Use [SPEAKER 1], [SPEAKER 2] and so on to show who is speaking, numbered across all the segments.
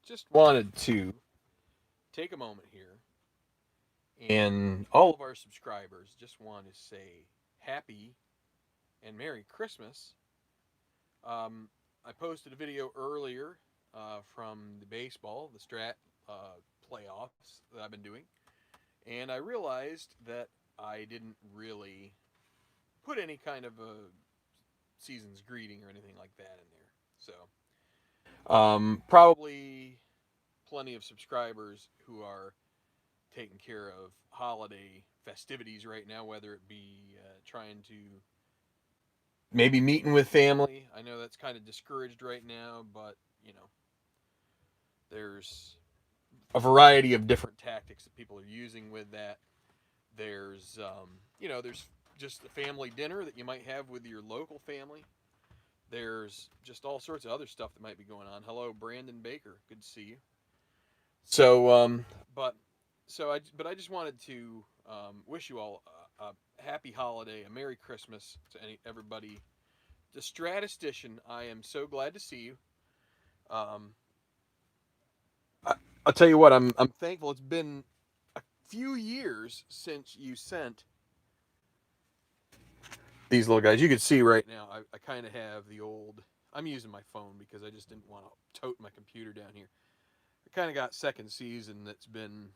[SPEAKER 1] Just wanted to take a moment here, and all of our subscribers just want to say happy and Merry Christmas. I posted a video earlier from the baseball, the Strat playoffs that I've been doing, and I realized that I didn't really put any kind of a season's greeting or anything like that in there. Probably plenty of subscribers who are taking care of holiday festivities right now, whether it be trying to maybe meeting with family. I know that's kind of discouraged right now, but you know, there's a variety of different tactics that people are using with that. There's just a family dinner that you might have with your local family. There's just all sorts of other stuff that might be going on. Hello, Brandon Baker. Good to see you. So, but but I just wanted to wish you all a happy holiday, a Merry Christmas to everybody. The Statistician, I am so glad to see you. Um, I, I'll tell you what, I'm thankful. It's been a few years since you sent these little guys. You can see right now, I kind of have the old. I'm using my phone because I just didn't want to tote my computer down here. I kind of got second season that's been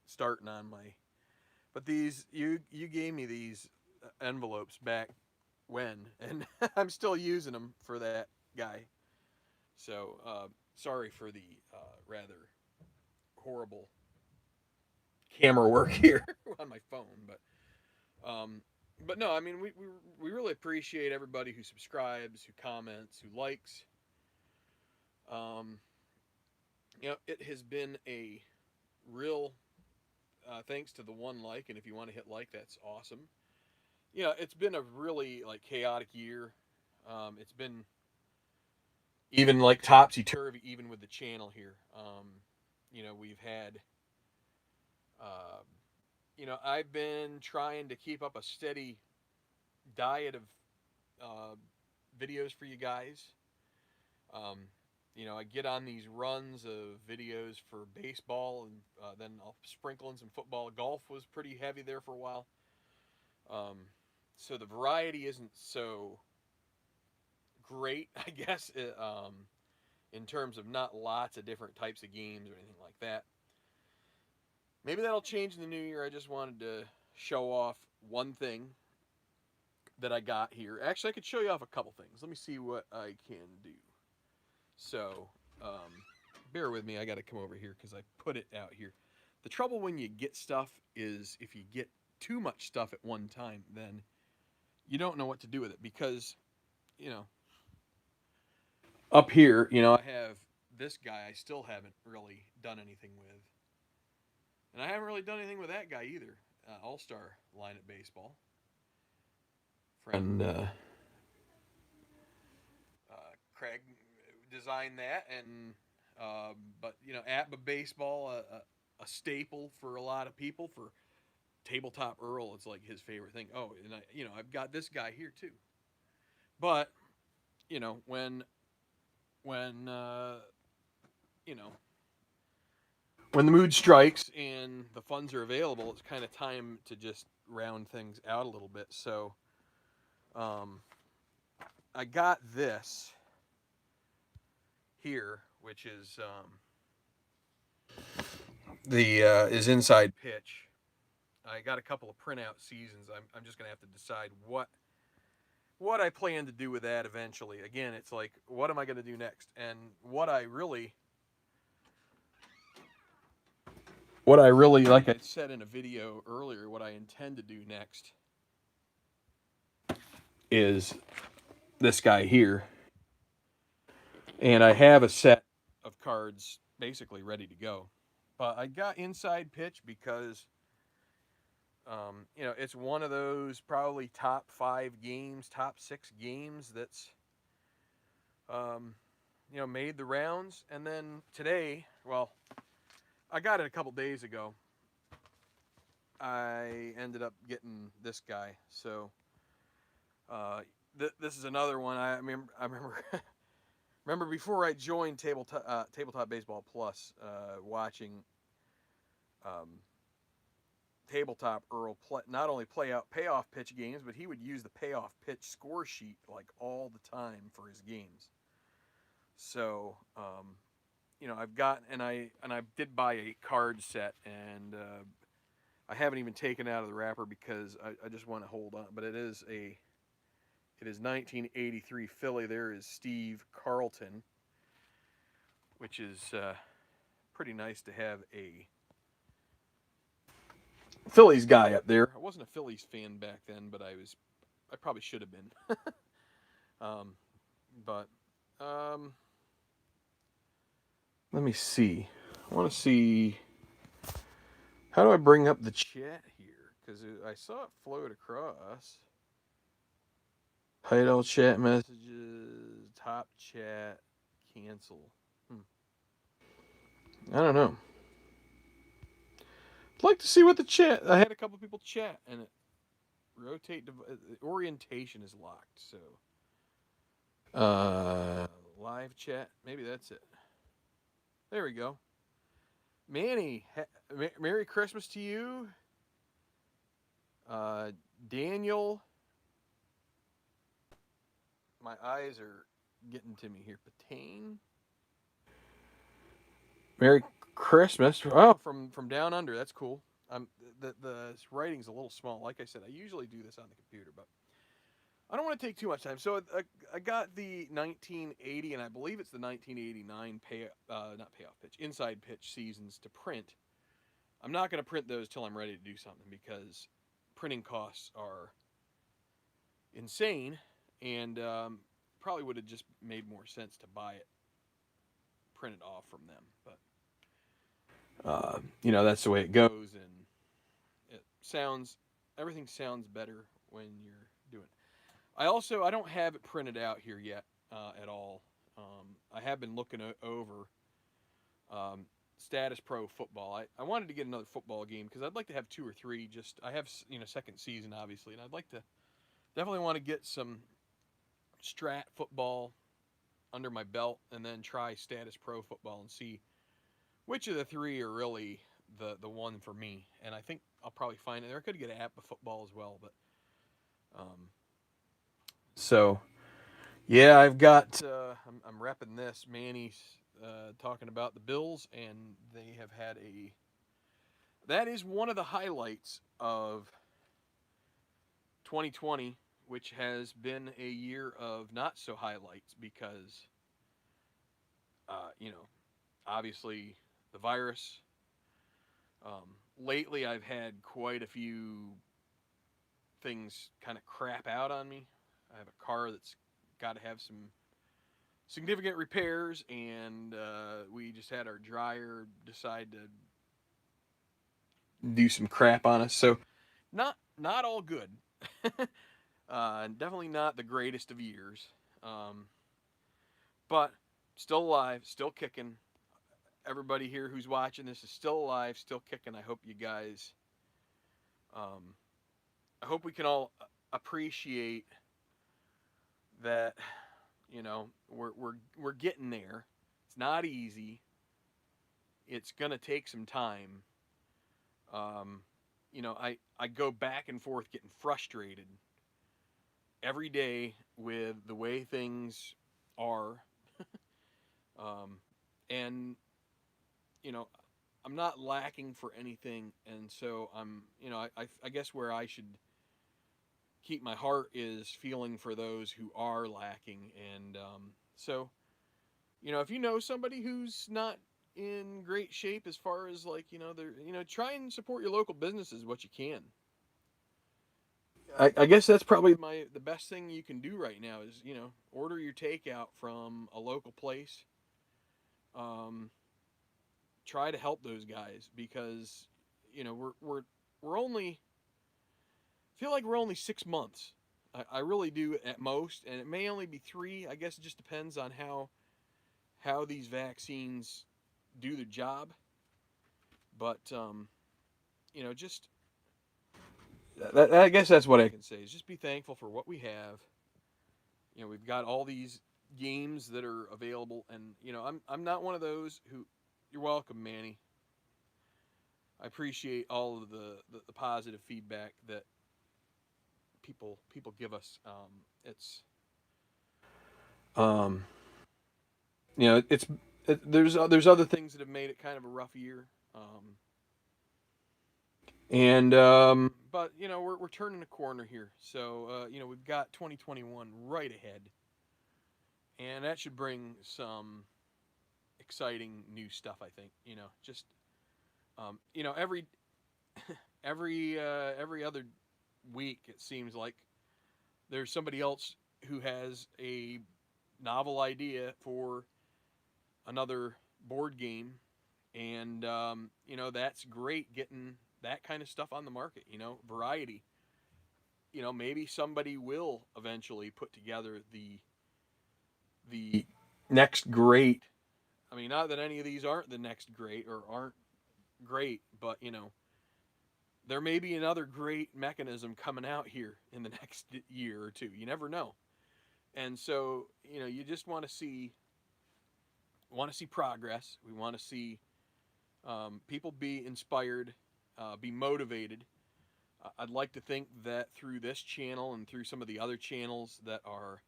[SPEAKER 1] starting on my. But these you gave me these envelopes back when, and I'm still using them for that guy. So sorry for the rather horrible camera work here on my phone, um, but no, I mean we really appreciate everybody who subscribes, who comments, who likes. Um, it has been a real thanks to the one like, and if you want to hit like, that's awesome. It's been a really like chaotic year. It's been even like topsy turvy, even with the channel here. We've had, uh, I've been trying to keep up a steady diet of uh, videos for you guys. Um, I get on these runs of videos for baseball, and then I'll sprinkle in some football. Golf was pretty heavy there for a while. Um, so the variety isn't so great, I guess, in terms of not lots of different types of games or anything like that. Maybe that'll change in the new year. I just wanted to show off one thing that I got here. Actually, I could show you off a couple things. Let me see what I can do. So, bear with me. I got to come over here because I put it out here. The trouble when you get stuff is if you get too much stuff at one time, then you don't know what to do with it because, you know, up here, I have this guy I still haven't really done anything with. And I haven't really done anything with that guy either. All Star line at baseball. Friend Craig designed that, and but at baseball, a staple for a lot of people. For Tabletop Earl, it's like his favorite thing. Oh, and I've got this guy here too. But when you know when the mood strikes and the funds are available, it's kind of time to just round things out a little bit. So um, I got this here, which is the is inside pitch. I got a couple of printout seasons. I'm just gonna have to decide what I plan to do with that eventually. Again, it's like, what am I gonna do next? And what I really, like I said in a video earlier, what I intend to do next is this guy here. And I have a set of cards basically ready to go. But I got inside pitch because, it's one of those probably top 5 games, top 6 games that's, made the rounds. And then today, well, I got it a couple days ago. I ended up getting this guy. So this is another one. I remember Remember before I joined Tabletop Baseball Plus, watching um, Tabletop Earl not only play out payoff pitch games, but he would use the payoff pitch score sheet like all the time for his games. So, I've got and I did buy a card set, and I haven't even taken it out of the wrapper because I just want to hold on. But it is 1983 Philly. There is Steve Carlton, which is pretty nice to have a Phillies guy up there. I wasn't a Phillies fan back then, but I probably should have been. um, but let me see. I want to see, how do I bring up the chat here? Because I saw it float across. Title chat messages, top chat, cancel. I don't know. I'd like to see what the chat. I had a couple people chat, and it rotate. Orientation is locked. So, live chat. Maybe that's it. There we go. Manny, Merry Christmas to you. Daniel, my eyes are getting to me here. Patane. Merry Christmas. Oh, from down under. That's cool. The writing's a little small. Like I said, I usually do this on the computer, but I don't want to take too much time. So I got the 1980, and I believe it's the 1989 not payoff pitch, inside pitch seasons to print. I'm not going to print those till I'm ready to do something because printing costs are insane, and probably would have just made more sense to buy it printed off from them. But that's the way it goes, and everything sounds better when you're doing it. I don't have it printed out here yet at all. I have been looking over Status Pro football. I wanted to get another football game because I'd like to have two or three. I have second season obviously, and I'd like to definitely want to get some Strat football under my belt, and then try Status Pro football and see which of the three are really the one for me. And I think I'll probably find it there. I could get an app of football as well, but so yeah, I've got. I'm repping this. Manny's talking about the Bills, and they have had a. That is one of the highlights of 2020, which has been a year of not so highlights because, obviously the virus. Lately, I've had quite a few things kind of crap out on me. I have a car that's got to have some significant repairs, and we just had our dryer decide to do some crap on us. So, not all good. Definitely not the greatest of years, but still alive, still kicking. Everybody here who's watching this is still alive, still kicking. I hope you guys. I hope we can all appreciate that. We're getting there. It's not easy. It's gonna take some time. I go back and forth getting frustrated every day with the way things are. And I'm not lacking for anything, and so I guess where I should keep my heart is feeling for those who are lacking, and so if you know somebody who's not in great shape as far as like they're try and support your local businesses what you can. I guess that's probably the best thing you can do right now is order your takeout from a local place. Try to help those guys because we're only feel like we're only 6 months. I really do at most, and it may only be 3. I guess it just depends on how these vaccines do their job. But just I guess that's what I can say is just be thankful for what we have. We've got all these games that are available. And I'm not one of those who. You're welcome, Manny. I appreciate all of the positive feedback that people give us. Um, it's there's other things that have made it kind of a rough year. And but we're turning a corner here. So we've got 2021 right ahead, and that should bring some exciting new stuff. I think just every every other week it seems like there's somebody else who has a novel idea for another board game, and that's great getting that kind of stuff on the market. Variety. Maybe somebody will eventually put together the next great. I mean, not that any of these aren't the next great or aren't great, but there may be another great mechanism coming out here in the next year or two. You never know. And so, you just want to see progress. We want to see people be inspired, be motivated. I'd like to think that through this channel and through some of the other channels that are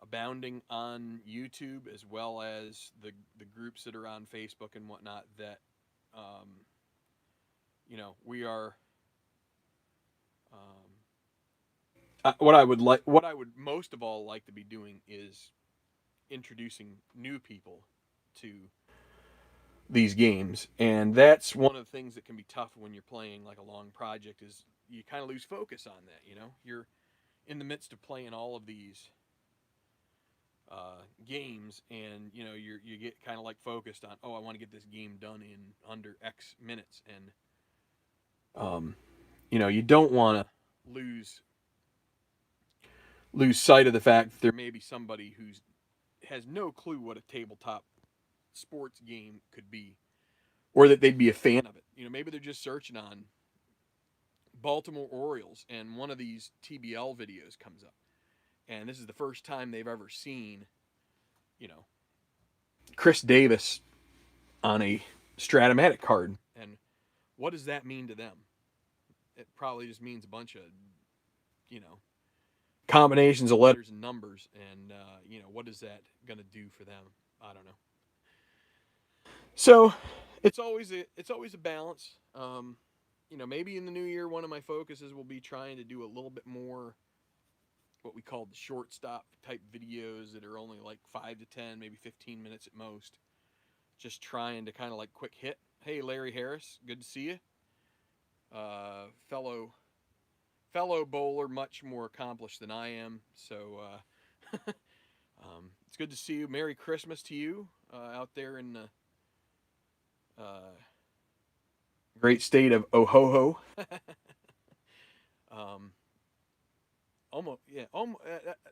[SPEAKER 1] abounding on YouTube, as well as the groups that are on Facebook and whatnot, that we are. What I would most of all like to be doing is introducing new people to these games, and that's one of the things that can be tough when you're playing like a long project. Is you kind of lose focus on that. You're in the midst of playing all of these games, and you get kind of like focused on, oh, I want to get this game done in under X minutes, and you don't want to lose sight of the fact that there may be somebody who has no clue what a tabletop sports game could be, or that they'd be a fan of it. Maybe they're just searching on Baltimore Orioles, and one of these TBL videos comes up, and this is the first time they've ever seen, you know, Chris Davis on a Stratomatic card, and what does that mean to them? It probably just means a bunch of, you know, combinations of letters and numbers, and what is that going to do for them? I don't know. So it's always a balance. Maybe in the new year, one of my focuses will be trying to do a little bit more what we call the shortstop type videos that are only like 5 to 10, maybe 15 minutes at most. Just trying to kind of like quick hit. Hey, Larry Harris, good to see you. Fellow bowler, much more accomplished than I am. So it's good to see you. Merry Christmas to you out there in the great state of Ohoho. um, almost, yeah.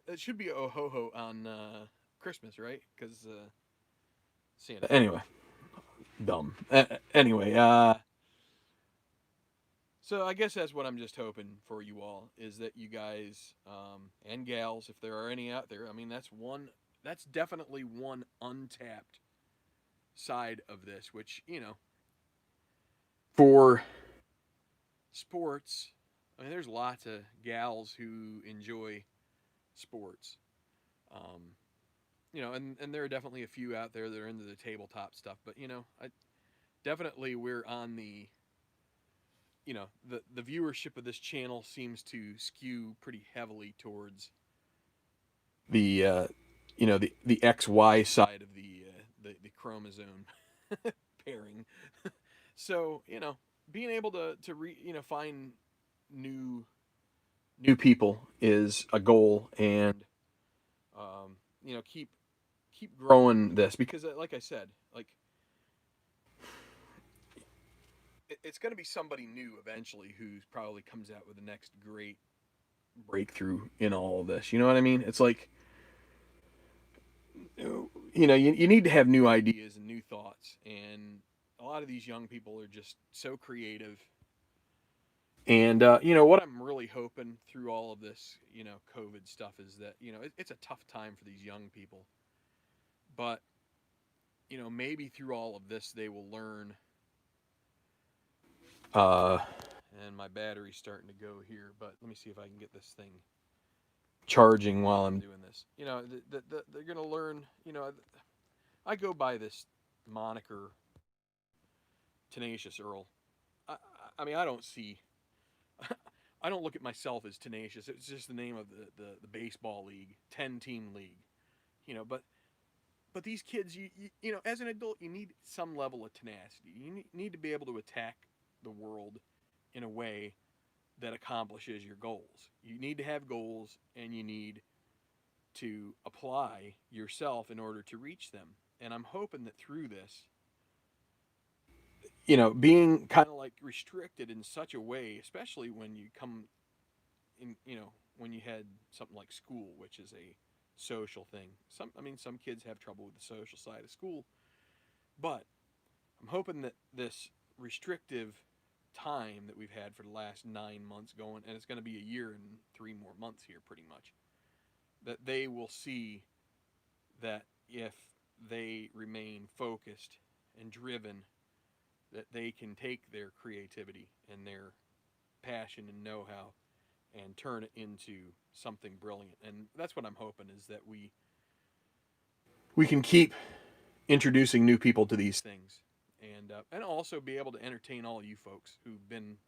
[SPEAKER 1] It should be Ohoho on Christmas, right? Because Santa. Anyway, dumb. Anyway, so I guess that's what I'm just hoping for you all, is that you guys and gals, if there are any out there, I mean, that's definitely one untapped side of this, which, for sports, I mean, there's lots of gals who enjoy sports. Um, and there are definitely a few out there that are into the tabletop stuff, but definitely we're on the viewership of this channel seems to skew pretty heavily towards the the XY side of the chromosome pairing. So being able to find new people is a goal, and keep growing this, because like I said, like it's going to be somebody new eventually who probably comes out with the next great breakthrough in all of this. You know what I mean? It's like you need to have new ideas and new thoughts, and a lot of these young people are just so creative, And what I'm really hoping through all of this, COVID stuff, is that it's a tough time for these young people, but maybe through all of this they will learn. Uh, and my battery's starting to go here, but let me see if I can get this thing charging while I'm doing this. They're gonna learn. I go by this moniker, Tenacious Earl. I, I mean, I don't see. I don't look at myself as tenacious. It's just the name of the baseball league, 10-team league. But these kids, as an adult, you need some level of tenacity. You need to be able to attack the world in a way that accomplishes your goals. You need to have goals, and you need to apply yourself in order to reach them. And I'm hoping that through this, being kind of like restricted in such a way, especially when you come in, when you had something like school, which is a social thing. Some kids have trouble with the social side of school, but I'm hoping that this restrictive time that we've had for the last 9 months going, and it's going to be a year and 3 more months here, pretty much, that they will see that if they remain focused and driven, that they can take their creativity and their passion and know-how and turn it into something brilliant. And that's what I'm hoping, is that we can keep introducing new people to these things, and also be able to entertain all you folks who've been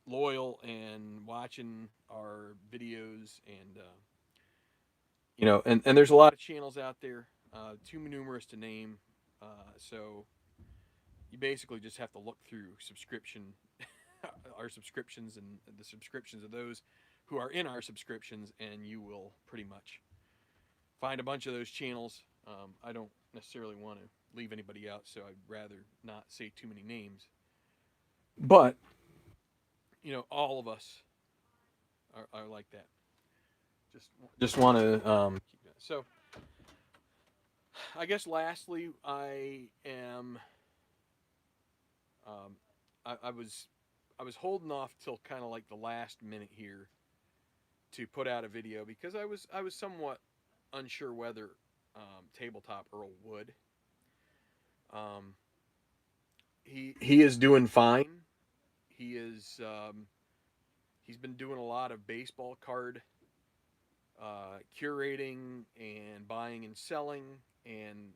[SPEAKER 1] loyal and watching our videos, and there's a lot of channels out there, too numerous to name. So you basically just have to look through our subscriptions, and the subscriptions of those who are in our subscriptions, and you will pretty much find a bunch of those channels. I don't necessarily want to leave anybody out, so I'd rather not say too many names. But all of us are like that. Just want to keep that. So I guess lastly, I am. Um, I was holding off till kind of like the last minute here to put out a video, because I was somewhat unsure whether Tabletop Earl would. Um, he is doing fine. He's been doing a lot of baseball card curating and buying and selling, and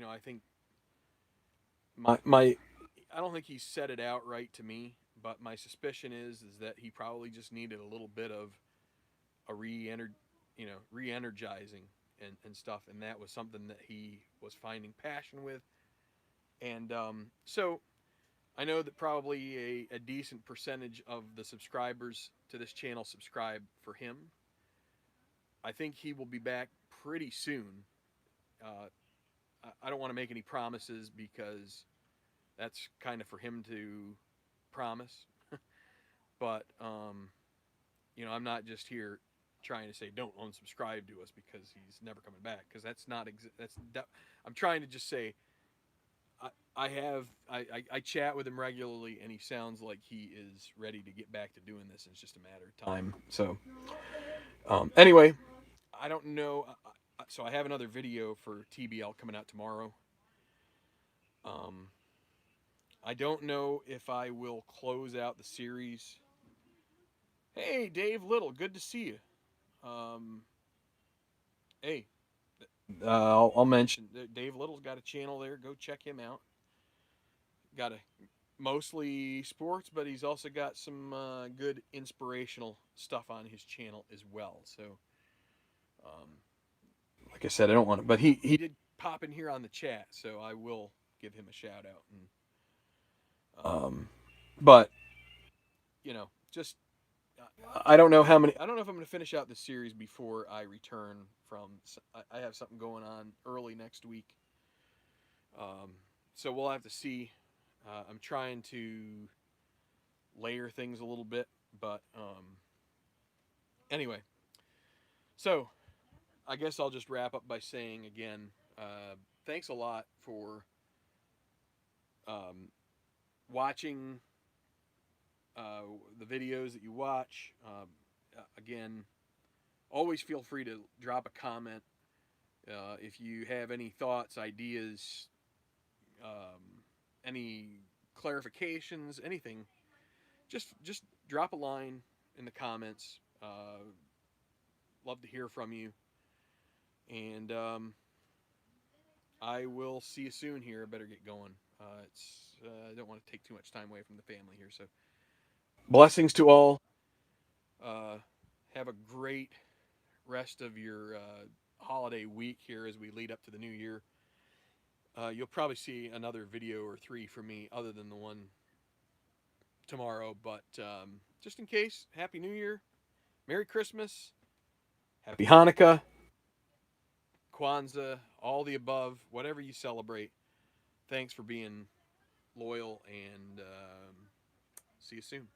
[SPEAKER 1] I think my I don't think he said it outright to me, but my suspicion is that he probably just needed a little bit of a re-energizing and stuff, and that was something that he was finding passion with. And so I know that probably a decent percentage of the subscribers to this channel subscribe for him. I think he will be back pretty soon. Uh, I don't want to make any promises, because that's kind of for him to promise. But I'm not just here trying to say don't unsubscribe to us because he's never coming back, because that's not I'm trying to just say I chat with him regularly, and he sounds like he is ready to get back to doing this. It's just a matter of time. So anyway, I don't know. So I have another video for TBL coming out tomorrow. Um, I don't know if I will close out the series. Hey, Dave Little, good to see you. Um, hey, I'll mention Dave Little's got a channel there. Go check him out. Got a mostly sports, but he's also got some good inspirational stuff on his channel as well. So, um, like I said, I don't want to, but he did pop in here on the chat, so I will give him a shout out. And but just I don't know how many. I don't know if I'm going to finish out the series before I return from. I have something going on early next week, so we'll have to see. I'm trying to layer things a little bit, but anyway. So I guess I'll just wrap up by saying again, thanks a lot for watching the videos that you watch. Again, always feel free to drop a comment. If you have any thoughts, ideas, any clarifications, anything, just drop a line in the comments. Love to hear from you. And I will see you soon here. I better get going. I don't want to take too much time away from the family here. So blessings to all. Uh, have a great rest of your holiday week here as we lead up to the new year. You'll probably see another video or three from me other than the one tomorrow. But just in case, Happy New Year, Merry Christmas, Happy Hanukkah, Kwanzaa, all the above, whatever you celebrate. Thanks for being loyal, and see you soon.